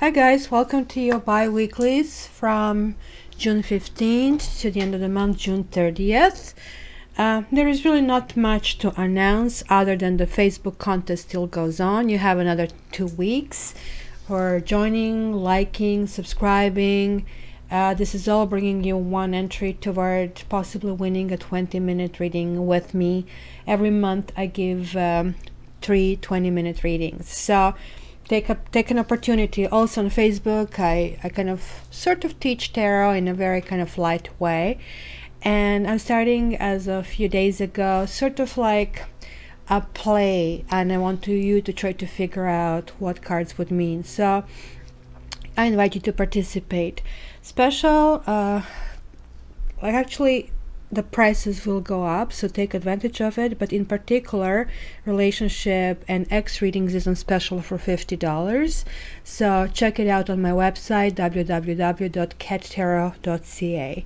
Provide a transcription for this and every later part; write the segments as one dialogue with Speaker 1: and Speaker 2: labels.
Speaker 1: Hi guys, welcome to your bi-weeklies from June 15th to the end of the month, June 30th. There is really not much to announce other than the Facebook contest still goes on. You have another 2 weeks for joining, liking, subscribing. This is all bringing you one entry toward possibly winning a 20-minute reading with me. Every month I give 3 20-minute readings. So take an opportunity. Also on Facebook I kind of sort of teach tarot in a very kind of light way, and I'm starting as a few days ago sort of like a play, and I want you to try to figure out what cards would mean. So I invite you to participate. Special actually the prices will go up, so take advantage of it, but in particular relationship and X readings is on special for $50. So check it out on my website www.cattarot.ca.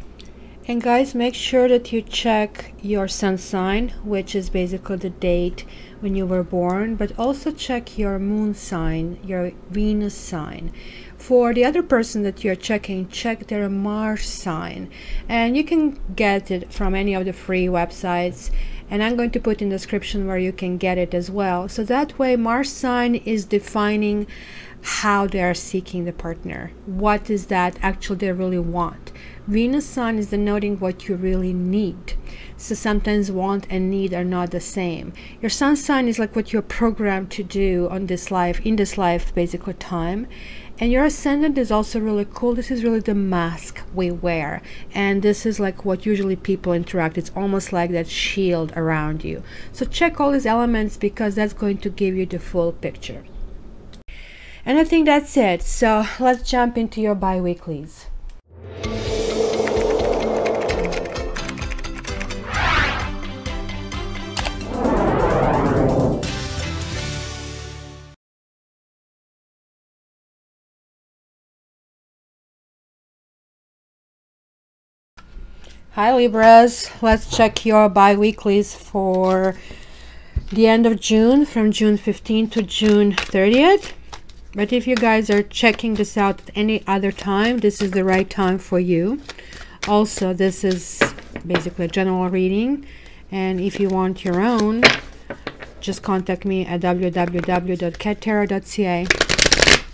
Speaker 1: And guys, make sure that you check your sun sign, which is basically the date when you were born, but also check your moon sign, your Venus sign. For the other person that you're checking, check their Mars sign, and you can get it from any of the free websites, and I'm going to put in the description where you can get it as well. So that way Mars sign is defining how they are seeking the partner, what is that actually they really want. Venus sign is denoting what you really need. So sometimes want and need are not the same. Your sun sign is like what you're programmed to do on this life, in this life basically time. And your ascendant is also really cool. This is really the mask we wear, and this is like what usually people interact. It's almost like that shield around you. So check all these elements because that's going to give you the full picture. And I think that's it. So let's jump into your bi-weeklies. Hi Libras, let's check your bi-weeklies for the end of June, from June 15th to June 30th. But if you guys are checking this out at any other time, this is the right time for you. Also, this is basically a general reading, and if you want your own, just contact me at www.cattarot.ca.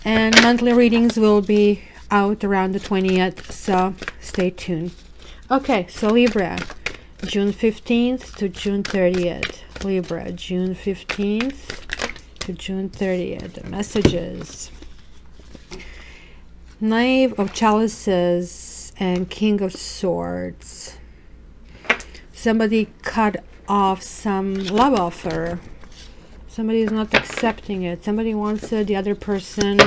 Speaker 1: And monthly readings will be out around the 20th, so stay tuned. Okay, so Libra, June 15th to June 30th. Libra, June 15th to June 30th. The messages. Knave of Chalices and King of Swords. Somebody cut off some love offer. Somebody is not accepting it. Somebody wants the other person.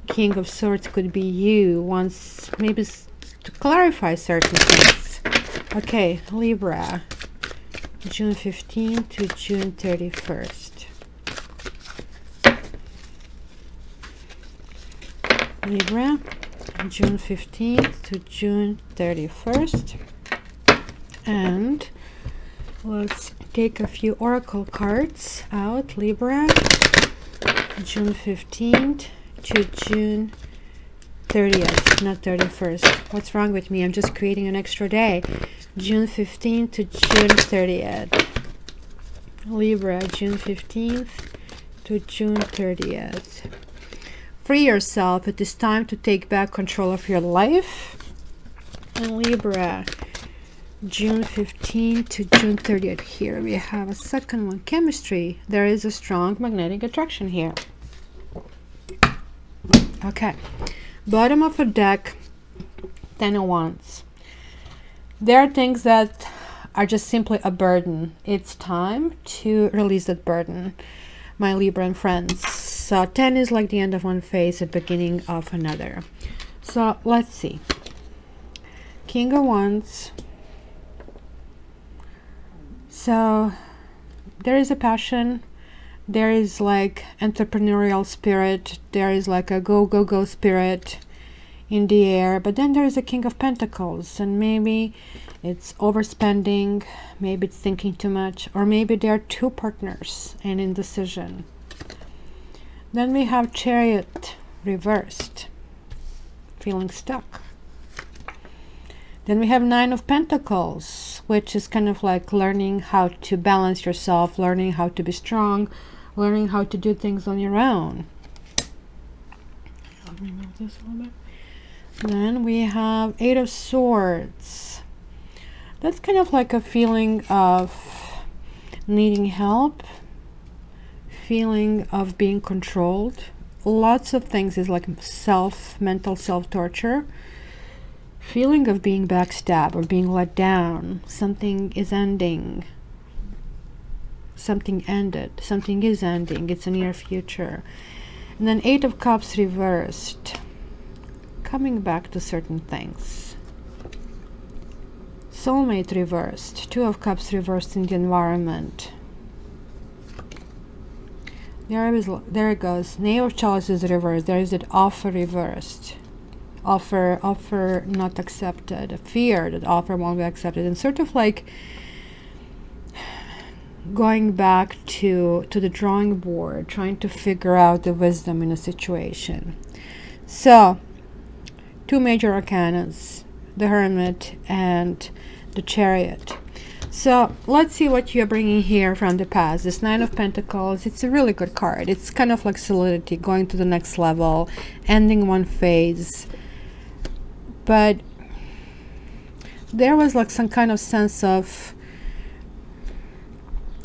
Speaker 1: King of Swords could be you. Wants maybe to clarify certain things. Okay, Libra, June 15th to June 31st. Libra, June 15th to June 31st. And let's take a few oracle cards out. Libra, June 15th to June 30th, not 31st. What's wrong with me? I'm just creating an extra day. June 15th to June 30th. Libra, June 15th to June 30th. Free yourself. It is time to take back control of your life. And Libra, June 15th to June 30th. Here we have a second one. Chemistry. There is a strong magnetic attraction here. Okay. Bottom of a deck, 10 of Wands. There are things that are just simply a burden. It's time to release that burden, my Libra and friends. So 10 is like the end of one phase, the beginning of another. So let's see. King of Wands. So there is a passion. There is like entrepreneurial spirit. There is like a go spirit in the air. But then there is a King of Pentacles, and maybe it's overspending, maybe it's thinking too much, or maybe there are two partners and indecision. Then we have Chariot, reversed, feeling stuck. Then we have Nine of Pentacles, which is kind of like learning how to balance yourself, learning how to be strong, learning how to do things on your own. I'll remove this a little bit. Then we have Eight of Swords. That's kind of like a feeling of needing help, feeling of being controlled. Lots of things is like mental self-torture. Feeling of being backstabbed or being let down. Something is ending. Something ended. Something is ending. It's a near future. And then Eight of Cups reversed. Coming back to certain things. Soulmate reversed. Two of Cups reversed in the environment. There it goes. Knave of Chalices reversed. There is that offer reversed. Offer not accepted. A fear that offer won't be accepted. And sort of like going back to the drawing board, trying to figure out the wisdom in a situation. So, two major arcanas, the Hermit and the Chariot. So let's see what you're bringing here from the past. This Nine of Pentacles, it's a really good card. It's kind of like solidity, going to the next level, ending one phase. But there was like some kind of sense of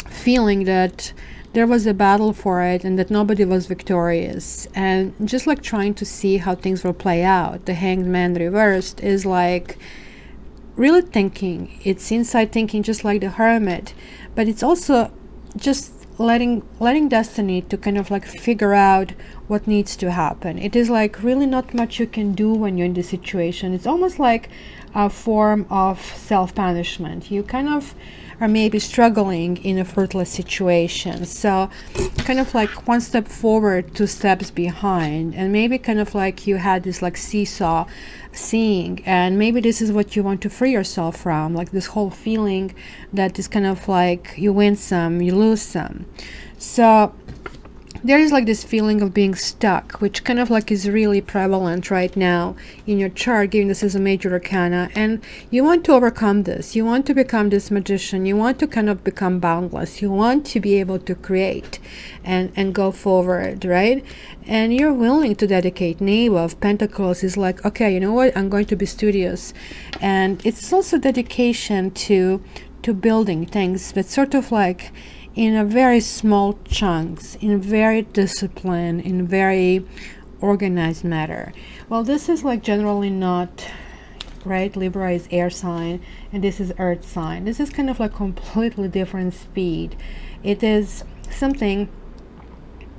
Speaker 1: feeling that there was a battle for it and that nobody was victorious, and just like trying to see how things will play out. The Hanged Man reversed is like really thinking. It's inside thinking, just like the Hermit, but it's also just letting destiny to kind of like figure out what needs to happen. It is like really not much you can do when you're in this situation. It's almost like a form of self-punishment. You kind of are maybe struggling in a fruitless situation, so kind of like one step forward, two steps behind, and maybe kind of like you had this like seesaw seeing, and maybe this is what you want to free yourself from, like this whole feeling that is kind of like you win some, you lose some. So there is like this feeling of being stuck, which kind of like is really prevalent right now in your chart, given this is a major arcana, and you want to overcome this. You want to become this magician. You want to kind of become boundless. You want to be able to create and go forward, right? And you're willing to dedicate. Knave of Pentacles is like, okay, you know what, I'm going to be studious. And it's also dedication to building things, but sort of like in a very small chunks, in very disciplined, in very organized matter. Well, this is like generally not, right? Libra is air sign and this is earth sign. This is kind of like completely different speed. It is something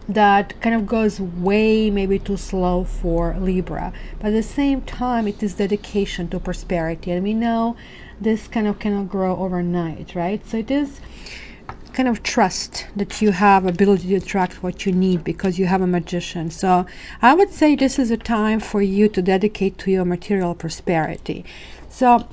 Speaker 1: that kind of goes way maybe too slow for Libra, but at the same time it is dedication to prosperity, and we know this kind of cannot grow overnight, right? So it is kind of trust that you have ability to attract what you need because you have a magician. So I would say this is a time for you to dedicate to your material prosperity. So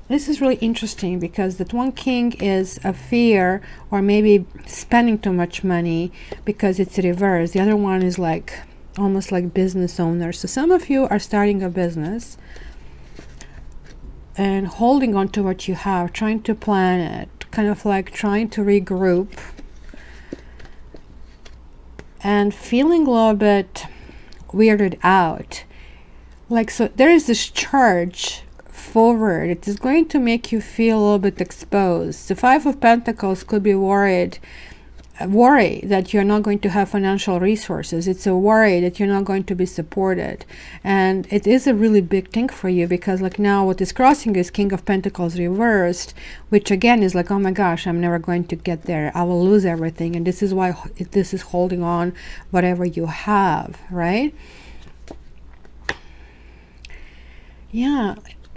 Speaker 1: this is really interesting because that one king is a fear or maybe spending too much money because it's reversed. The other one is like almost like business owners. So some of you are starting a business and holding on to what you have, trying to plan it, kind of like trying to regroup and feeling a little bit weirded out. Like, so there is this charge forward. It is going to make you feel a little bit exposed. The Five of Pentacles could be worry that you're not going to have financial resources. It's a worry that you're not going to be supported, and it is a really big thing for you because like now what is crossing is King of Pentacles reversed, which again is like, oh my gosh, I'm never going to get there, I will lose everything. And this is why this is holding on whatever you have, right? Yeah,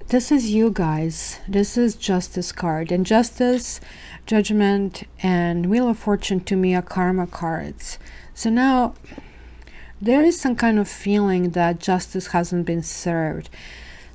Speaker 1: this is you guys. This is Justice card, and Justice, Judgment, and Wheel of Fortune to me are karma cards. So now there is some kind of feeling that justice hasn't been served.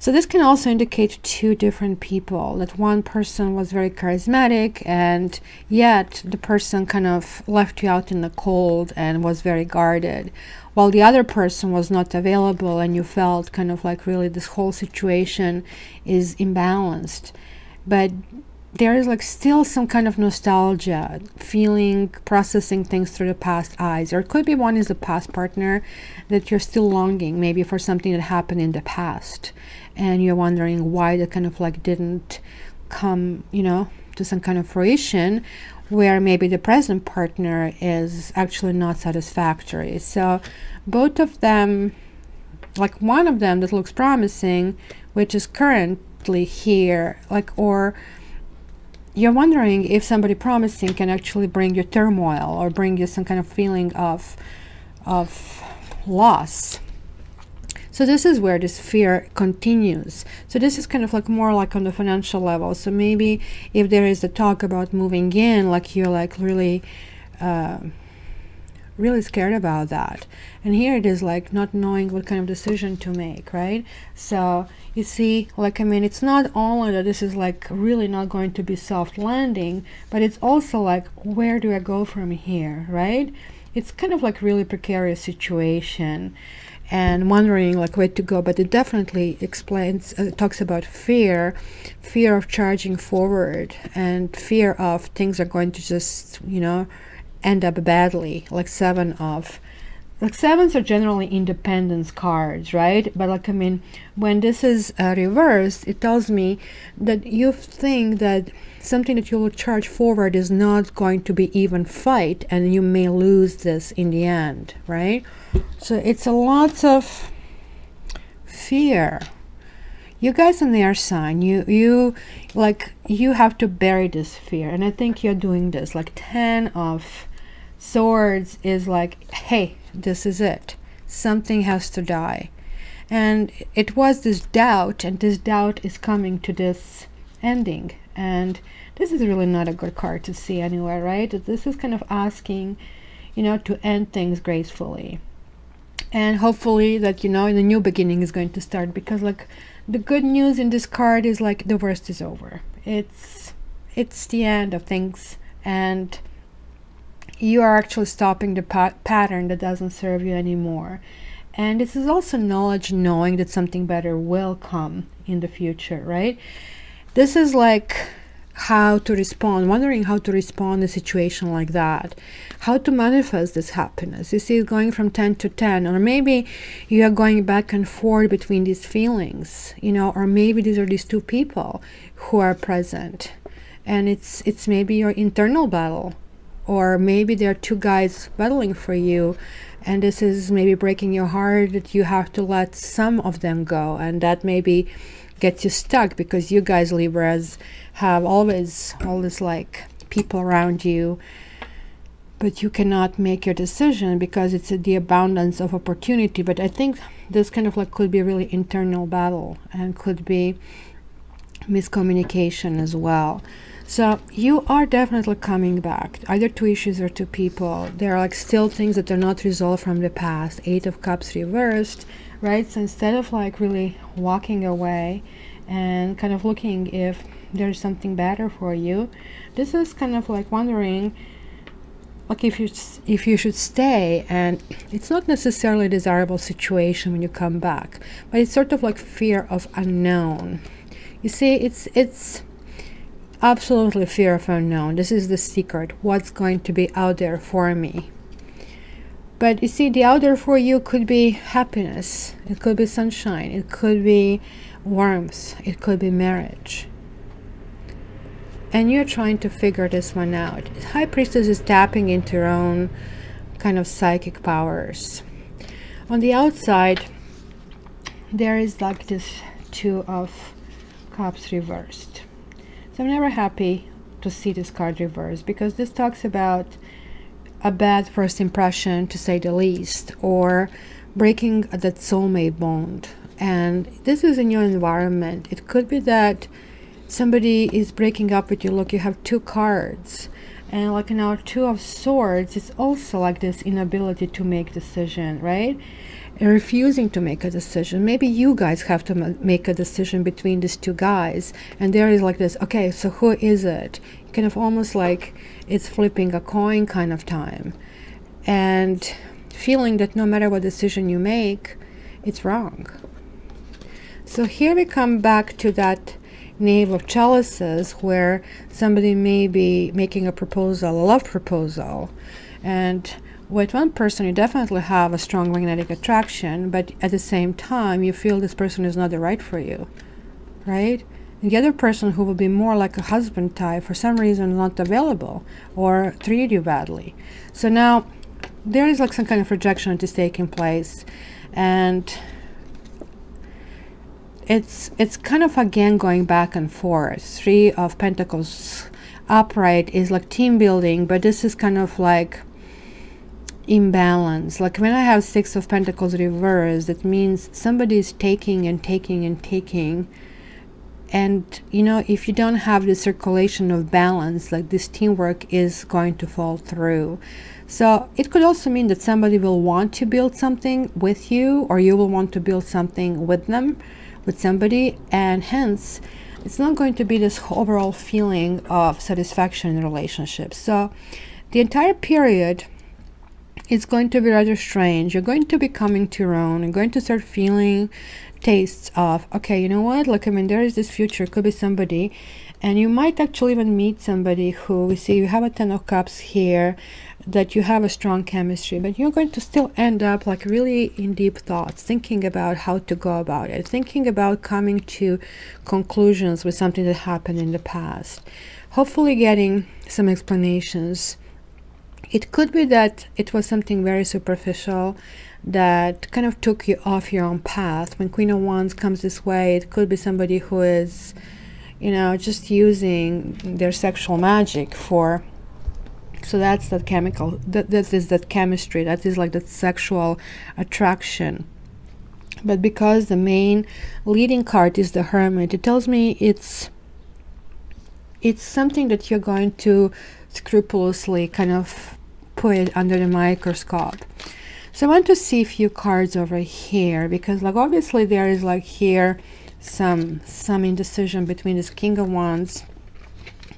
Speaker 1: So this can also indicate two different people, that one person was very charismatic and yet the person kind of left you out in the cold and was very guarded, while the other person was not available and you felt kind of like really this whole situation is imbalanced. But there is like still some kind of nostalgia, feeling, processing things through the past eyes. Or it could be one is a past partner that you're still longing maybe for something that happened in the past and you're wondering why that kind of like didn't come, you know, to some kind of fruition, where maybe the present partner is actually not satisfactory. So both of them, like one of them that looks promising, which is currently here, like, or you're wondering if somebody promising can actually bring you turmoil or bring you some kind of feeling of loss. So this is where this fear continues. So this is kind of like more like on the financial level. So maybe if there is a talk about moving in, like you're like really really scared about that, and here it is like not knowing what kind of decision to make, right? So you see, like, I mean, it's not only that this is like really not going to be soft landing, but it's also like, where do I go from here, right? It's kind of like really precarious situation and wondering like where to go. But it definitely explains, talks about fear of charging forward and fear of things are going to just, you know, end up badly. Like sevens are generally independence cards, right? But like, I mean, when this is reversed, it tells me that you think that something that you will charge forward is not going to be even fight and you may lose this in the end, right? So it's a lot of fear. You guys on the air sign, you have to bury this fear, and I think you're doing this. Like 10 of Swords is like, hey, this is it, something has to die. And it was this doubt, and this doubt is coming to this ending, and this is really not a good card to see anywhere, right? This is kind of asking, you know, to end things gracefully, and hopefully that, you know, the new beginning is going to start, because like the good news in this card is like the worst is over. It's the end of things, and you are actually stopping the pattern that doesn't serve you anymore. And this is also knowledge, knowing that something better will come in the future, right? This is like how to respond, wondering how to respond in a situation like that, how to manifest this happiness. You see it going from 10 to 10, or maybe you are going back and forth between these feelings, you know, or maybe these are these two people who are present, and it's maybe your internal battle. Or maybe there are two guys battling for you, and this is maybe breaking your heart that you have to let some of them go, and that maybe gets you stuck because you guys Libras have always all this like people around you, but you cannot make your decision because it's the abundance of opportunity. But I think this kind of like could be a really internal battle and could be miscommunication as well. So you are definitely coming back, either two issues or two people. There are like still things that are not resolved from the past. 8 of Cups reversed, right? So instead of like really walking away and kind of looking if there's something better for you, this is kind of like wondering like if you should stay. And it's not necessarily a desirable situation when you come back, but it's sort of like fear of unknown. You see, it's absolutely fear of unknown. This is the secret, what's going to be out there for me. But you see, the out there for you could be happiness, it could be sunshine, it could be warmth, it could be marriage, and you're trying to figure this one out. High Priestess is tapping into your own kind of psychic powers. On the outside there is like this 2 of Cups reversed. So I'm never happy to see this card reversed, because this talks about a bad first impression, to say the least, or breaking that soulmate bond. And this is in your environment. It could be that somebody is breaking up with you. Look, you have 2 cards, and like now 2 of Swords, it's also like this inability to make decision, right? and refusing to make a decision. Maybe you guys have to make a decision between these two guys, and there is like this, okay, so who is it? Kind of almost like it's flipping a coin kind of time, and feeling that no matter what decision you make, it's wrong. So here we come back to that Knave of Chalices, where somebody may be making a proposal, a love proposal, and with one person you definitely have a strong magnetic attraction, but at the same time you feel this person is not the right for you, right? And the other person, who will be more like a husband type, for some reason not available or treat you badly. So now there is like some kind of rejection that is taking place, and it's kind of again going back and forth. Three of Pentacles upright is like team building, but this is kind of like imbalance. Like when I have Six of Pentacles reversed, that means somebody is taking and taking and taking, and you know, if you don't have the circulation of balance, like this teamwork is going to fall through. So it could also mean that somebody will want to build something with you, or you will want to build something with them, with somebody, and hence it's not going to be this overall feeling of satisfaction in relationships. So the entire period, it's going to be rather strange. You're going to be coming to your own and going to start feeling tastes of, okay, you know what, like, I mean, there is this future, could be somebody, and you might actually even meet somebody who, we see you have a Ten of Cups here, that you have a strong chemistry, but you're going to still end up like really in deep thoughts, thinking about how to go about it, thinking about coming to conclusions with something that happened in the past, hopefully getting some explanations. It could be that it was something very superficial that kind of took you off your own path. When Queen of Wands comes this way, it could be somebody who is, you know, just using their sexual magic for, so that's that chemical, that is that chemistry, that is like that sexual attraction. But because the main leading card is the Hermit, it tells me it's something that you're going to scrupulously kind of put it under the microscope. So I want to see a few cards over here, because like obviously there is like here some indecision between this King of Wands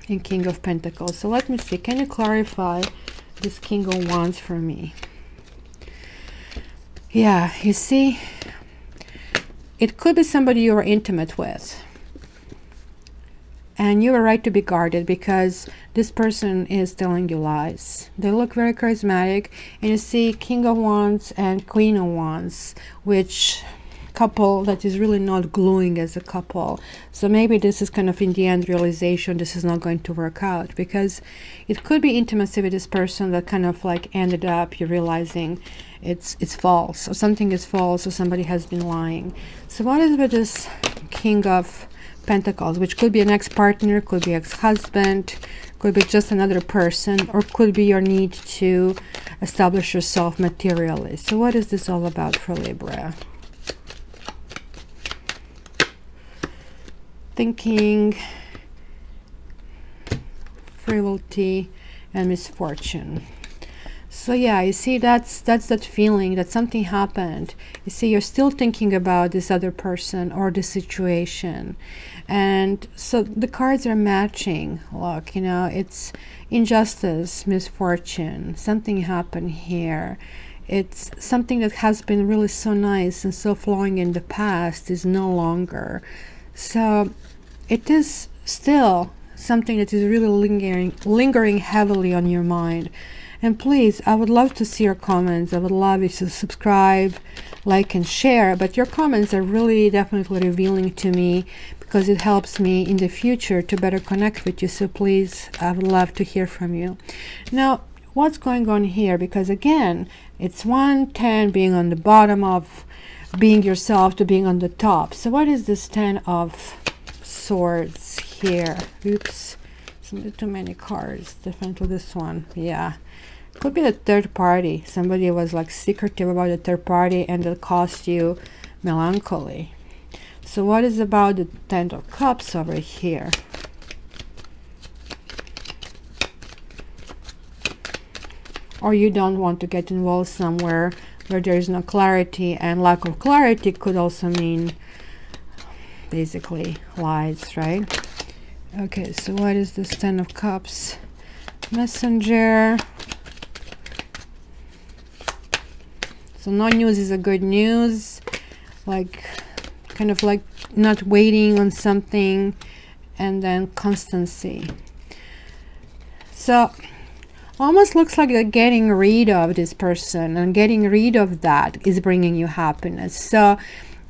Speaker 1: and King of Pentacles. So let me see, can you clarify this King of Wands for me? Yeah, you see, it could be somebody you are intimate with, and you are right to be guarded, because this person is telling you lies. They look very charismatic, and you see King of Wands and Queen of Wands, which couple that is really not gluing as a couple. So maybe this is kind of in the end realization this is not going to work out, because it could be intimacy with this person that kind of like ended up you realizing it's false, or something is false, or somebody has been lying. So what is with this King of Pentacles, which could be an ex-partner, could be ex-husband, could be just another person, or could be your need to establish yourself materially. So what is this all about for Libra? Thinking, frivolity, and misfortune. So yeah, you see, that's that feeling that something happened. You see, you're still thinking about this other person or the situation, and so the cards are matching. Look, you know, it's injustice, misfortune, something happened here. It's something that has been really so nice and so flowing in the past is no longer. So it is still something that is really lingering heavily on your mind. And please, I would love to see your comments. I would love you to subscribe, like, and share. But your comments are really definitely revealing to me, because it helps me in the future to better connect with you. So please, I would love to hear from you. Now, what's going on here? Because again, it's 110 being on the bottom of being yourself to being on the top. So what is this 10 of Swords here? Oops, too many cards. Definitely this one. Yeah. Could be the third party. Somebody was like secretive about the third party, and that caused you melancholy. So what is about the Ten of Cups over here? Or you don't want to get involved somewhere where there is no clarity, and lack of clarity could also mean basically lies, right? Okay, so what is this 10 of Cups? Messenger. So no news is a good news, like kind of like not waiting on something, and then constancy. So almost looks like you're getting rid of this person, and getting rid of that is bringing you happiness. So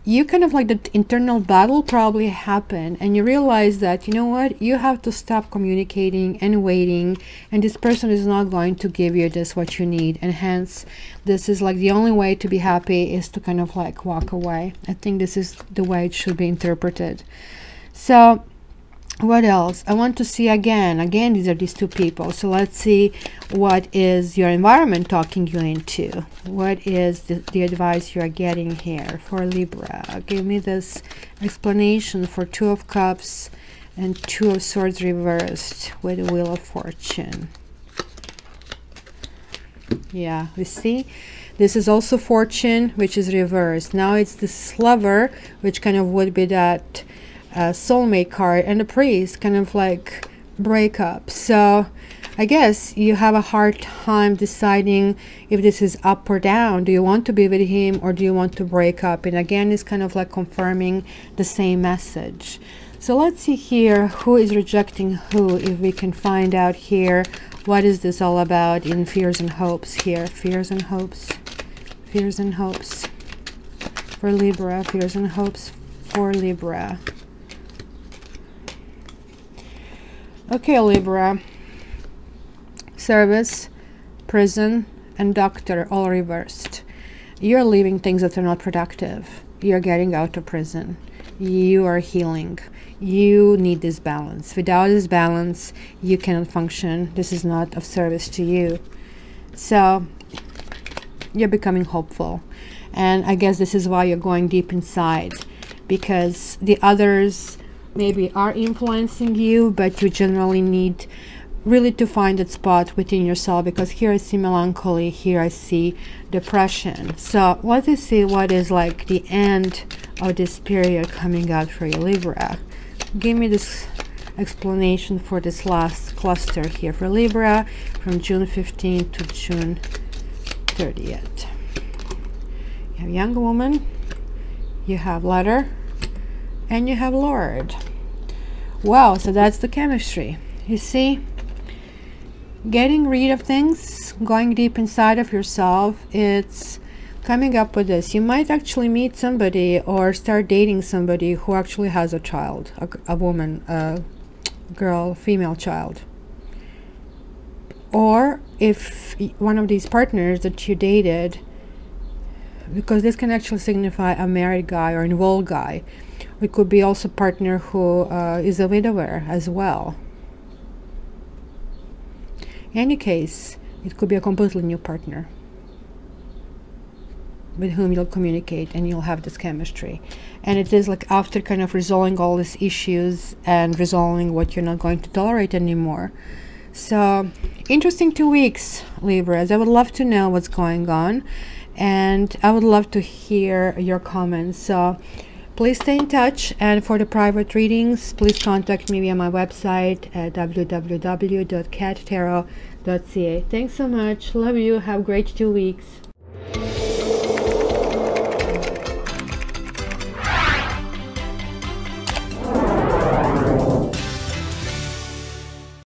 Speaker 1: you kind of like the internal battle probably happened, and you realize that, you know what, you have to stop communicating and waiting, and this person is not going to give you just what you need, and hence this is like the only way to be happy is to kind of like walk away. I think this is the way it should be interpreted. So what else? I want to see again, these are these two people. So let's see, what is your environment talking you into? What is the advice you are getting here for Libra? Give me this explanation for 2 of Cups and 2 of Swords reversed with the Wheel of Fortune. Yeah, we see this is also Fortune, which is reversed. Now it's this Lover, which kind of would be that soulmate card, and the Priest, kind of like breakup. So I guess you have a hard time deciding if this is up or down. Do you want to be with him, or do you want to break up? And again, it's kind of like confirming the same message. So let's see here, who is rejecting who, if we can find out here. What is this all about in Fears and Hopes here? Fears and hopes, fears and hopes for Libra, fears and hopes for Libra. Okay, Libra. Service, prison, and Doctor, all reversed. You're leaving things that are not productive. You're getting out of prison. You are healing. You need this balance. Without this balance, you cannot function. This is not of service to you. So you're becoming hopeful. And I guess this is why you're going deep inside, because the others maybe are influencing you, but you generally need really to find that spot within yourself, because here I see melancholy, here I see depression. So let's see what is like the end of this period coming out for you, Libra. Give me this explanation for this last cluster here for Libra from June 15th to June 30th. You have young woman, you have letter, and you have Lord. Wow, so that's the chemistry. You see, getting rid of things, going deep inside of yourself, it's coming up with this. You might actually meet somebody or start dating somebody who actually has a child, a woman, a girl, female child. Or if one of these partners that you dated, because this can actually signify a married guy or involved guy. It could be also a partner who is a widower as well. In any case, it could be a completely new partner with whom you'll communicate and you'll have this chemistry. And it is like after kind of resolving all these issues and resolving what you're not going to tolerate anymore. So interesting 2 weeks, Libras. I would love to know what's going on, and I would love to hear your comments. So please stay in touch, and for the private readings, please contact me via my website at www.cattarot.ca. Thanks so much. Love you. Have a great 2 weeks.